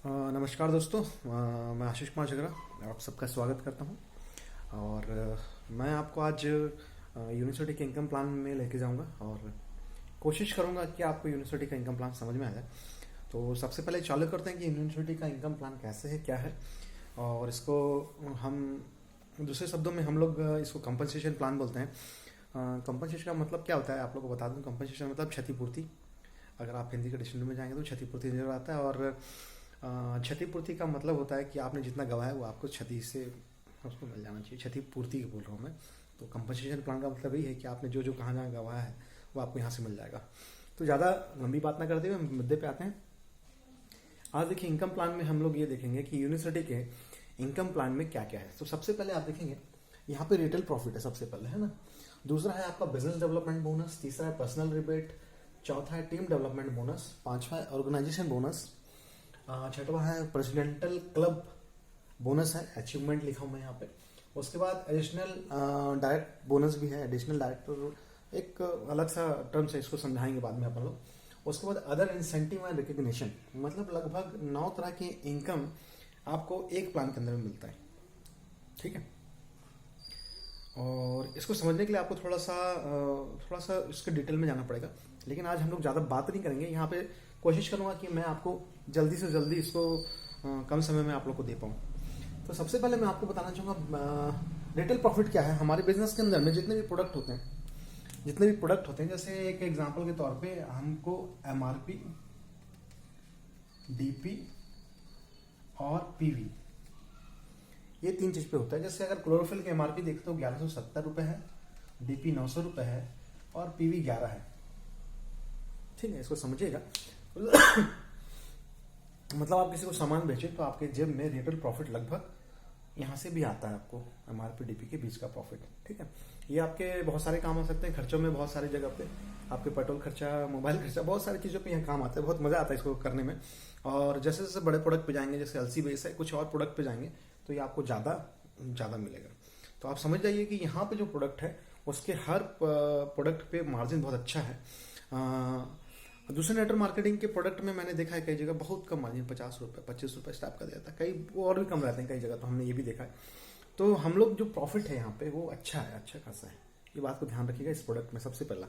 नमस्कार दोस्तों। मैं आशीष कुमार झगड़ा आप सबका स्वागत करता हूं। और मैं आपको आज यूनिवर्सिटी के इनकम प्लान में लेके जाऊंगा और कोशिश करूंगा कि आपको यूनिवर्सिटी का इनकम प्लान समझ में आ जाए। तो सबसे पहले चालू करते हैं कि यूनिवर्सिटी का इनकम प्लान कैसे है, क्या है। और इसको हम दूसरे शब्दों में हम लोग इसको कंपनसेशन प्लान बोलते हैं। कंपनसेशन का मतलब क्या होता है आप लोग को बता दूं। कंपनसेशन मतलब क्षतिपूर्ति। अगर आप हिंदी के डिक्शनरी में जाएंगे तो क्षतिपूर्ति नजर आता है। और क्षतिपूर्ति का मतलब होता है कि आपने जितना गवाया वो आपको क्षति से उसको मिल जाना चाहिए। क्षतिपूर्ति बोल रहा हूँ मैं। तो कंपनसेशन प्लान का मतलब यही है कि आपने जो जो कहाँ जहाँ गवाया है वो आपको यहाँ से मिल जाएगा। तो ज़्यादा लंबी बात ना करते हुए मुद्दे पे आते हैं। आज देखिए इनकम प्लान में हम लोग ये देखेंगे कि यूनिवर्सिटी के इनकम प्लान में क्या क्या है। तो सबसे पहले आप देखेंगे यहाँ पे रिटेल प्रॉफिट है सबसे पहले, है ना। दूसरा है आपका बिजनेस डेवलपमेंट बोनस। तीसरा है पर्सनल रिबेट। चौथा है टीम डेवलपमेंट बोनस। पांचवा है ऑर्गेनाइजेशन बोनस। छठवा है प्रेसिडेंटल क्लब बोनस है, अचीवमेंट लिखा हूं मैं यहाँ पे। उसके बाद एडिशनल डायरेक्ट बोनस भी है। एडिशनल डायरेक्टर एक अलग सा टर्म है, इसको समझाएंगे बाद में अपन लोग। उसके बाद अदर इंसेंटिव एंड रिकग्निशन, मतलब लगभग 9 तरह के इनकम आपको एक प्लान के अंदर में मिलता है, ठीक है। और इसको समझने के लिए आपको थोड़ा सा इसके डिटेल में जाना पड़ेगा। लेकिन आज हम लोग ज़्यादा बात नहीं करेंगे यहाँ पे। कोशिश करूंगा कि मैं आपको जल्दी से जल्दी इसको कम समय में आप लोग को दे पाऊँ। तो सबसे पहले मैं आपको बताना चाहूँगा रिटेल प्रॉफिट क्या है। हमारे बिजनेस के अंदर में जितने भी प्रोडक्ट होते हैं, जैसे एक एग्जांपल के तौर पे हमको एमआरपी, डीपी और पीवी, ये 3 चीज पे होता है। जैसे अगर क्लोरोफिल के एमआरपी देखते हो 1170 रुपए है, डीपी 900 रुपए है और पीवी 11 है, ठीक है। इसको समझिएगा। मतलब आप किसी को सामान बेचें तो आपके जेब में रिटेल प्रॉफिट लगभग यहाँ से भी आता है आपको, एमआरपी डीपी के बीच का प्रॉफिट, ठीक है। ये आपके बहुत सारे काम आ सकते हैं, खर्चों में बहुत सारी जगह पे आपके पेट्रोल खर्चा, मोबाइल खर्चा, बहुत सारी चीज़ों पे यहाँ काम आता है। बहुत मजा आता है इसको करने में। और जैसे जैसे बड़े प्रोडक्ट पे जाएंगे, जैसे एलसी बेस है, कुछ और प्रोडक्ट पे जाएंगे तो ये आपको ज़्यादा मिलेगा। तो आप समझ जाइए कि यहाँ पे जो प्रोडक्ट है उसके हर प्रोडक्ट पे मार्जिन बहुत अच्छा है। दूसरे नेटवर्क मार्केटिंग के प्रोडक्ट में मैंने देखा है कई जगह बहुत कम मार्जिन, 50 रुपये 25 रुपये स्टाफ का दिया था, कई वो और भी कम रहते हैं कई जगह, तो हमने ये भी देखा है। तो हम लोग जो प्रॉफिट है यहाँ पे वो अच्छा है, अच्छा खासा है। ये बात को ध्यान रखिएगा इस प्रोडक्ट में सबसे पहला,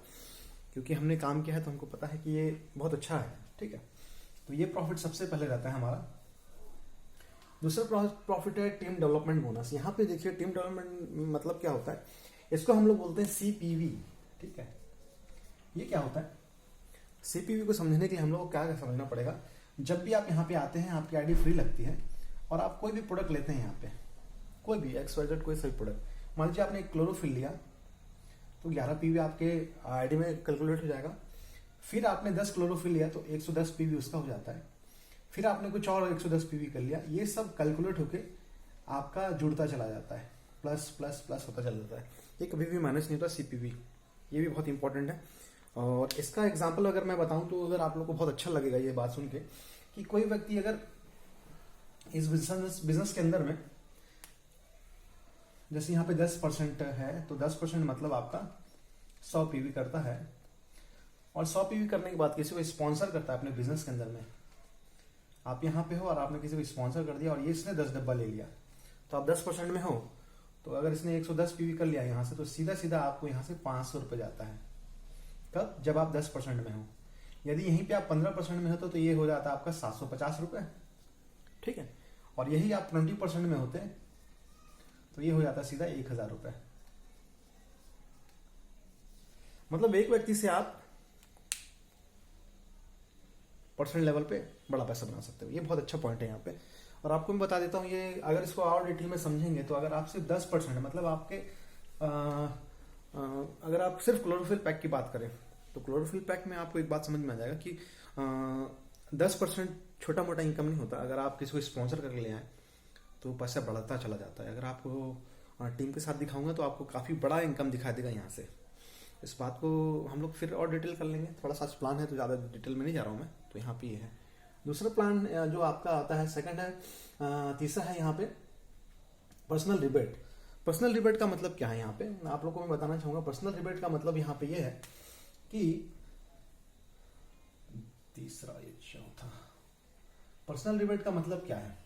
क्योंकि हमने काम किया है तो हमको पता है कि ये बहुत अच्छा है, ठीक है। तो ये प्रॉफिट सबसे पहले रहता है हमारा। दूसरा प्रॉफिट है टीम डेवलपमेंट बोनस। यहाँ पे देखिए टीम डेवलपमेंट मतलब क्या होता है, इसको हम लोग बोलते हैं सीपीवी, ठीक है। ये क्या होता है, सीपीवी को समझने के लिए हम लोग को क्या समझना पड़ेगा। जब भी आप यहाँ पे आते हैं, आपकी आईडी फ्री लगती है और आप कोई भी प्रोडक्ट लेते हैं यहाँ पे, कोई भी XYZ कोई सभी प्रोडक्ट, मान लीजिए आपने एक क्लोरोफिल लिया तो 11 पीवी आपके आईडी में कैलकुलेट हो जाएगा। फिर आपने 10 क्लोरोफिल लिया तो 110 पीवी उसका हो जाता है। फिर आपने कुछ और 110 पीवी कर लिया, ये सब कैलकुलेट होके आपका जुड़ता चला जाता है, प्लस प्लस प्लस होता चला जाता है। ये कभी भी माइनस नहीं होता सीपीवी। ये भी बहुत इंपॉर्टेंट है। और इसका एग्जाम्पल अगर मैं बताऊं तो अगर आप लोग को बहुत अच्छा लगेगा ये बात सुन के कि कोई व्यक्ति अगर इस बिजनेस के अंदर में, जैसे यहाँ पे 10% है तो 10% मतलब आपका 100 पीवी करता है। और 100 पीवी करने के बाद किसी को स्पॉन्सर करता है अपने बिजनेस के अंदर में, आप यहाँ पे हो और आपने किसी को स्पॉन्सर कर दिया और ये इसने 10 डब्बा ले लिया, तो आप 10% में हो। तो अगर इसने 110 पीवी कर लिया यहाँ से, तो सीधा सीधा आपको यहाँ से 500 रुपये जाता है। कब, जब आप 10% में हो। यदि यहीं पे आप 15% में हो तो ये हो जाता है आपका 750 रुपये, ठीक है। और यही आप 20% में होते तो ये हो जाता है सीधा 1000 रुपये। मतलब एक व्यक्ति से आप पर्सनल लेवल पे बड़ा पैसा बना सकते हो। ये बहुत अच्छा पॉइंट है यहाँ पे। और आपको मैं बता देता हूँ, ये अगर इसको और डिटेल में समझेंगे तो अगर आप सिर्फ 10%, मतलब आपके अगर आप सिर्फ क्लोरोफिल पैक की बात करें तो क्लोरोफिल पैक में आपको एक बात समझ में आ जाएगा कि 10% छोटा मोटा इनकम नहीं होता। अगर आप किसी को स्पॉन्सर करके ले आए तो पैसा बढ़ता चला जाता है। अगर आपको टीम के साथ दिखाऊंगा तो आपको काफ़ी बड़ा इनकम दिखाई देगा यहाँ से। इस बात को हम लोग फिर और डिटेल कर लेंगे, थोड़ा सा प्लान है तो ज़्यादा डिटेल में नहीं जा रहा हूँ मैं। तो यहाँ पे ये है दूसरा प्लान जो आपका आता है, सेकंड है। तीसरा है यहाँ पे पर्सनल रिबेट। पर्सनल रिबेट का मतलब क्या है यहाँ पे आप लोगों को मैं बताना चाहूंगा। पर्सनल रिबेट का मतलब यहाँ पे ये है कि तीसरा, ये चौथा, पर्सनल रिबेट का मतलब क्या है?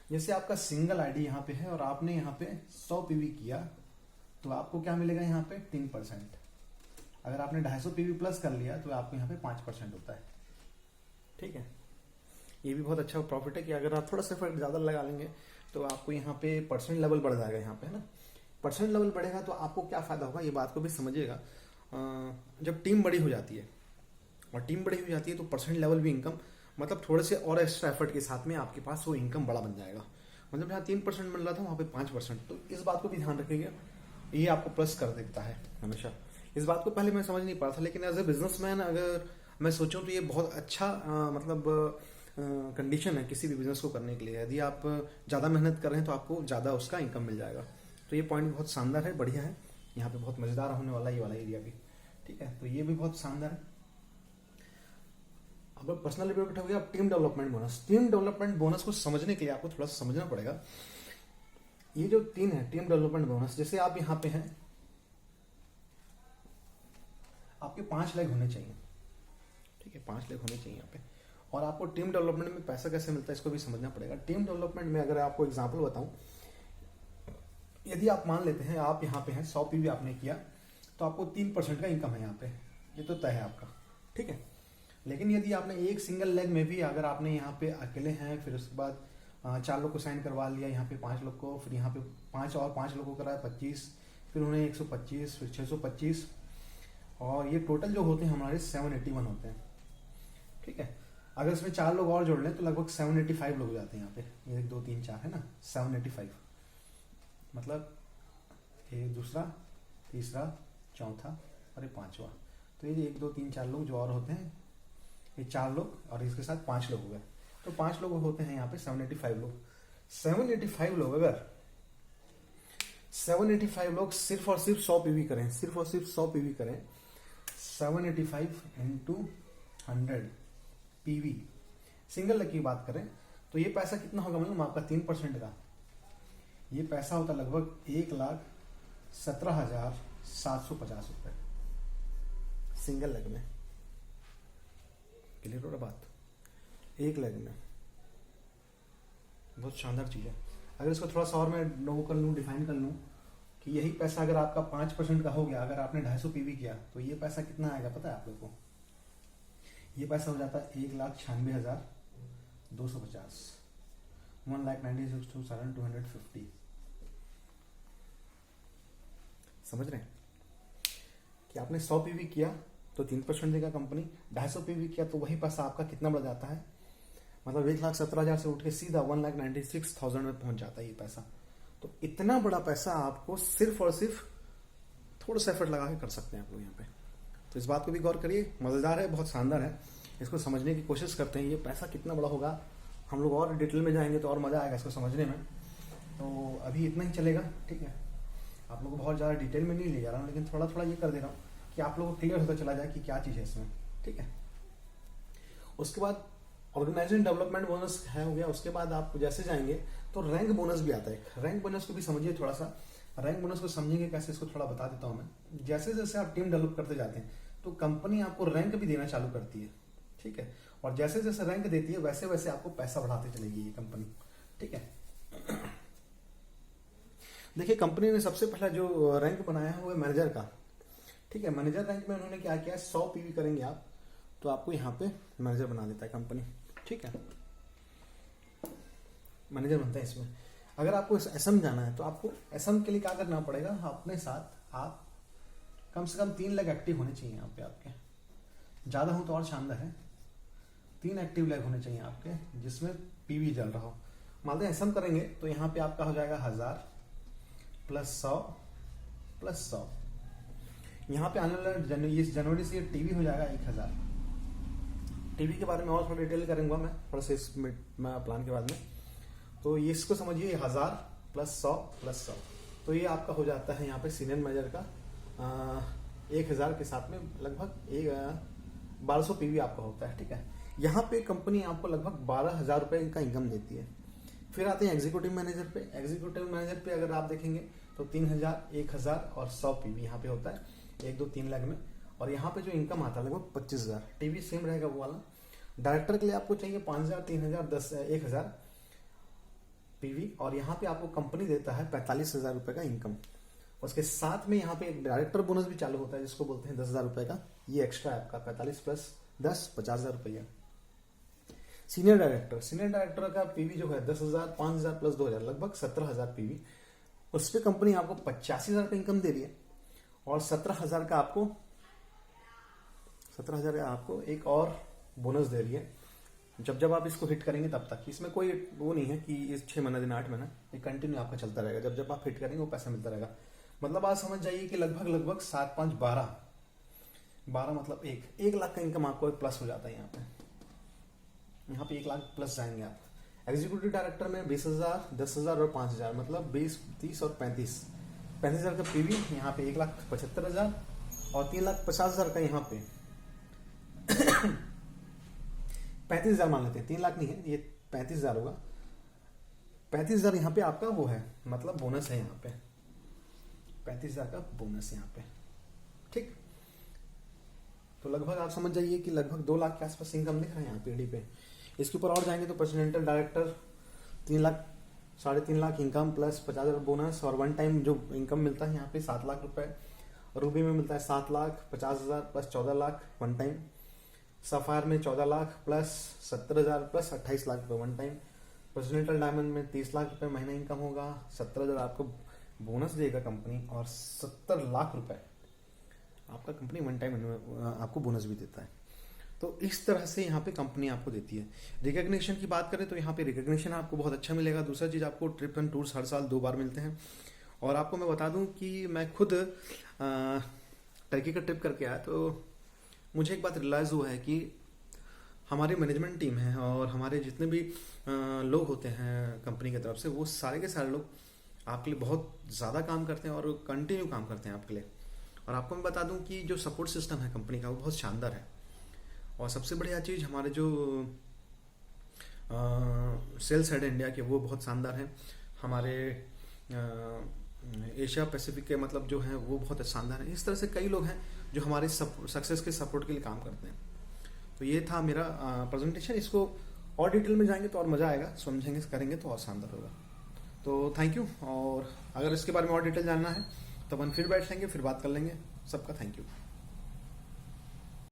जैसे आपका सिंगल आईडी यहाँ पे है और आपने यहाँ पे 100 पीवी किया तो आपको क्या मिलेगा यहाँ पे 3%। अगर आपने 250 पीवी प्लस कर लिया तो आपको यहाँ पे 5% होता है। ठीक है, ये भी बहुत अच्छा प्रॉफिट है कि अगर आप थोड़ा सा एफर्ट ज़्यादा लगा लेंगे तो आपको यहाँ पे परसेंट लेवल बढ़ जाएगा। यहाँ पे है ना, परसेंट लेवल बढ़ेगा तो आपको क्या फायदा होगा, ये बात को भी समझिएगा। जब टीम बड़ी हो जाती है और टीम बड़ी हो जाती है तो परसेंट लेवल भी इनकम मतलब थोड़े से और एक्स्ट्रा एफर्ट के साथ में आपके पास वो इनकम बड़ा बन जाएगा। मतलब जहाँ 3% मिल रहा था वहाँ पे 5%। तो इस बात को भी ध्यान रखिएगा, ये आपको प्लस कर देता है हमेशा। इस बात को पहले मैं समझ नहीं पा रहा था, लेकिन एज ए बिजनेसमैन अगर मैं सोचूं तो ये बहुत अच्छा मतलब कंडीशन है किसी भी बिजनेस को करने के लिए। यदि आप ज़्यादा मेहनत कर रहे हैं तो आपको ज़्यादा उसका इनकम मिल जाएगा। तो ये पॉइंट बहुत शानदार है, बढ़िया है। यहाँ पे बहुत मज़ेदार होने वाला है ये वाला एरिया भी। ठीक है, तो ये भी बहुत शानदार है। अब पर्सनल रिबेट हो गया। अब team development bonus. Team development bonus को समझने के लिए आपको थोड़ा सा समझना पड़ेगा। ये जो 3 है टीम डेवलपमेंट बोनस, जैसे आप यहाँ पे हैं, आपके 5 लेग होने चाहिए। ठीक है, 5 लेग होने चाहिए यहाँ पे। और आपको टीम डेवलपमेंट में पैसा कैसे मिलता है इसको भी समझना पड़ेगा। टीम डेवलपमेंट में अगर आपको एग्जांपल बताऊं, यदि आप मान लेते हैं आप यहाँ पे हैं, 100 पीवी आपने किया तो आपको 3% का इनकम है यहाँ पे, ये तो तय है आपका। ठीक है, लेकिन यदि आपने एक सिंगल लेग में भी अगर आपने यहाँ पे अकेले हैं, फिर उसके बाद 4 लोग को साइन करवा लिया, यहाँ पे 5 लोग को, फिर यहाँ पे 5 और 5 लोगों को कराया 25, फिर उन्हें 125, फिर 625, और ये टोटल जो होते हैं हमारे 781 होते हैं। ठीक है, अगर इसमें 4 लोग और जोड़ लें तो लगभग 785 लोग हो जाते हैं यहाँ पे। 1 2 3 4 है ना, 785 मतलब ये दूसरा, तीसरा, चौथा और ये 5वां। तो ये 1 2 3 4 लोग जो और होते हैं, ये 4 लोग और इसके साथ 5 लोग हो गए, तो 5 लोग होते हैं यहाँ पे 785 लोग। 785 लोग अगर 785 लोग सिर्फ और सिर्फ 100 पीवी करें, सिर्फ और सिर्फ 100 पीवी करें, 785 इंटू 100 पीवी सिंगल लेग की बात करें तो ये पैसा कितना होगा मालूम आपका? 3% का ये पैसा होता लगभग 1,17,750 रुपए सिंगल लेग में। क्लियर हो रहा बात? एक लेग में बहुत शानदार चीज है। अगर इसको थोड़ा सा और मैं नो कर लूँ, डिफाइन कर लूँ कि यही पैसा अगर आपका 5% का हो गया, अगर आपने 250 पीवी किया तो ये पैसा कितना आएगा पता है आप लोग को? ये पैसा हो जाता है 1,96,250, 1,96,250। समझ रहे हैं कि आपने 100 पीवी किया तो 3% देगा कंपनी, 250 पीवी किया तो वही पैसा आपका कितना बढ़ जाता है, मतलब 1,17,000 से उठ के सीधा 1,96,000 में पहुंच जाता है ये पैसा। तो इतना बड़ा पैसा आपको सिर्फ और सिर्फ थोड़ा सा एफर्ट लगा के कर सकते हैं आप लोग यहाँ पे। तो इस बात को भी गौर करिए, मजेदार है, बहुत शानदार है। इसको समझने की कोशिश करते हैं, ये पैसा कितना बड़ा होगा। हम लोग और डिटेल में जाएंगे तो और मजा आएगा इसको समझने में। तो अभी इतना ही चलेगा। ठीक है, आप लोग को बहुत ज़्यादा डिटेल में नहीं ले जा रहा हूँ, लेकिन थोड़ा थोड़ा ये कर दे रहा हूँ कि आप लोगों को क्लियर होता चला जाए कि क्या चीज़ है इसमें। ठीक है, उसके बाद ऑर्गेनाइजेशन डेवलपमेंट बोनस है हो गया। उसके बाद आप जैसे जाएंगे तो रैंक बोनस भी आता है। रैंक बोनस को भी समझिए थोड़ा सा। रैंक बोनस को समझेंगे कैसे, इसको थोड़ा बता देता हूँ मैं। जैसे जैसे आप टीम डेवलप करते जाते हैं तो कंपनी आपको रैंक भी देना चालू करती है। ठीक है, और जैसे जैसे रैंक देती है वैसे वैसे आपको पैसा बढ़ाते चलेगी ये कंपनी। ठीक है, देखिए कंपनी ने सबसे पहला जो रैंक बनाया है वो है मैनेजर का। ठीक है, मैनेजर रैंक में उन्होंने क्या किया, 100 पीवी करेंगे आप तो आपको यहाँ पे मैनेजर बना देता है कंपनी। ठीक है, मैनेजर बनता है इसमें। अगर आपको एसएम जाना है तो आपको एसएम के लिए क्या करना पड़ेगा, अपने साथ आप कम से कम 3 लेग एक्टिव होने चाहिए यहाँ पे आपके। ज़्यादा हो तो और शानदार है। 3 एक्टिव लेग होने चाहिए आपके जिसमें पीवी चल रहा हो। मान लो एसएम करेंगे तो यहाँ पे आपका हो जाएगा 1000 प्लस 100 प्लस 100। यहाँ पे आने वाला इस जनवरी से टीवी हो जाएगा 1000। टीवी के बारे में और थोड़ा डिटेल करूंगा मैं थोड़ा सा इस प्लान के बाद में। तो ये इसको समझिए 1000 प्लस 100 प्लस 100, तो ये आपका हो जाता है यहाँ पे सीनियर मैनेजर का 1000 के साथ में लगभग 1200 पीवी आपका होता है। ठीक है, यहाँ पे कंपनी आपको लगभग 12,000 रुपये का इनकम देती है। फिर आते हैं एग्जीक्यूटिव मैनेजर पे। एग्जीक्यूटिव मैनेजर पे अगर आप देखेंगे तो 3000, 1000 और 100 पीवी यहाँ पे होता है 1 2 3 लाख में। और यहाँ पे जो इनकम आता है लगभग 25,000। टीवी सेम रहेगा वो वाला। डायरेक्टर के लिए आपको चाहिए 5,000, 3,000, 10, 1,000 पीवी, और यहाँ पे आपको कंपनी देता है 45,000 रुपए का इनकम। उसके साथ में यहाँ पे एक डायरेक्टर बोनस भी चालू होता है जिसको बोलते हैं 10,000 रुपए का। ये एक्स्ट्रा आपका 45 प्लस 10, 50,000 रुपया। सीनियर डायरेक्टर का पीवी जो है 10,000, 5,000 प्लस 2,000, लगभग 17,000 पीवी। उस पर कंपनी आपको 85,000 का इनकम दे रही है, और 17,000 का आपको एक और बोनस दे रही है जब आप इसको हिट करेंगे तब तक। इसमें कोई वो नहीं है कि इस 6 महीना दिन 8 महीना, ये कंटिन्यू आपका चलता रहेगा। जब आप हिट करेंगे वो पैसा मिलता रहेगा। मतलब आप समझ जाइए कि लगभग 7, 5, 12 मतलब 1 लाख का इनकम आपको प्लस हो जाता है। यहाँ पे 1 लाख प्लस जाएंगे आप। एग्जीक्यूटिव डायरेक्टर में 20,000, 10,000 और 5,000, मतलब 20, 30 और 35,000 का पीवी। यहाँ पे 1,75,000 और 3,50,000 का यहाँ पे 35,000 मान लेते हैं, 3 लाख नहीं है ये, 35,000 होगा। 35,000 यहाँ पे आपका वो है, मतलब बोनस है यहाँ पे, 35,000 का बोनस यहाँ पे, ठीक। तो लगभग आप समझ जाइए कि लगभग 2 लाख के आसपास इनकम दिख रहा है यहाँ पीडी पे। इसके ऊपर और जाएंगे तो presidential director 3 lakh, 3.5 lakh income plus 50,000 bonus, और वन टाइम जो इनकम मिलता है यहाँ पे 7 लाख रुपए। रूबी में मिलता है 7 lakh 50,000 plus 14 lakh one time. Sapphire में 14 लाख प्लस 70,000 प्लस 28 लाख रुपए वन टाइम। प्रेसिडेंटल डायमंड में 30 लाख रुपए महीना इनकम होगा, 70,000 आपको बोनस देगा कंपनी, और 70 लाख रुपए आपका कंपनी वन टाइम आपको बोनस भी देता है। तो इस तरह से यहाँ पे कंपनी आपको देती है। रिकॉग्निशन की बात करें तो यहाँ पे रिकॉग्निशन आपको बहुत अच्छा मिलेगा। दूसरा चीज, आपको ट्रिप एंड टूर्स हर साल 2 बार मिलते हैं। और आपको मैं बता दूं कि मैं खुद टर्की का ट्रिप करके आया, तो मुझे एक बात रियलाइज हुआ है कि हमारी मैनेजमेंट टीम है और हमारे जितने भी लोग होते हैं कंपनी की तरफ से, वो सारे के सारे लोग आपके लिए बहुत ज़्यादा काम करते हैं और कंटिन्यू काम करते हैं आपके लिए। और आपको मैं बता दूं कि जो सपोर्ट सिस्टम है कंपनी का वो बहुत शानदार है। और सबसे बढ़िया चीज़, हमारे जो सेल्स हेड इंडिया के वो बहुत शानदार हैं। हमारे एशिया पैसिफिक के मतलब जो हैं वो बहुत शानदार हैं। इस तरह से कई लोग हैं जो हमारे सक्सेस के सपोर्ट के लिए काम करते हैं। तो ये था मेरा प्रेजेंटेशन। इसको और डिटेल में जाएंगे तो और मज़ा आएगा, समझेंगे करेंगे तो और शानदार होगा। तो थैंक यू। और अगर इसके बारे में और डिटेल जानना है तो अपन फिर बैठ लेंगे, फिर बात कर लेंगे। सबका थैंक यू।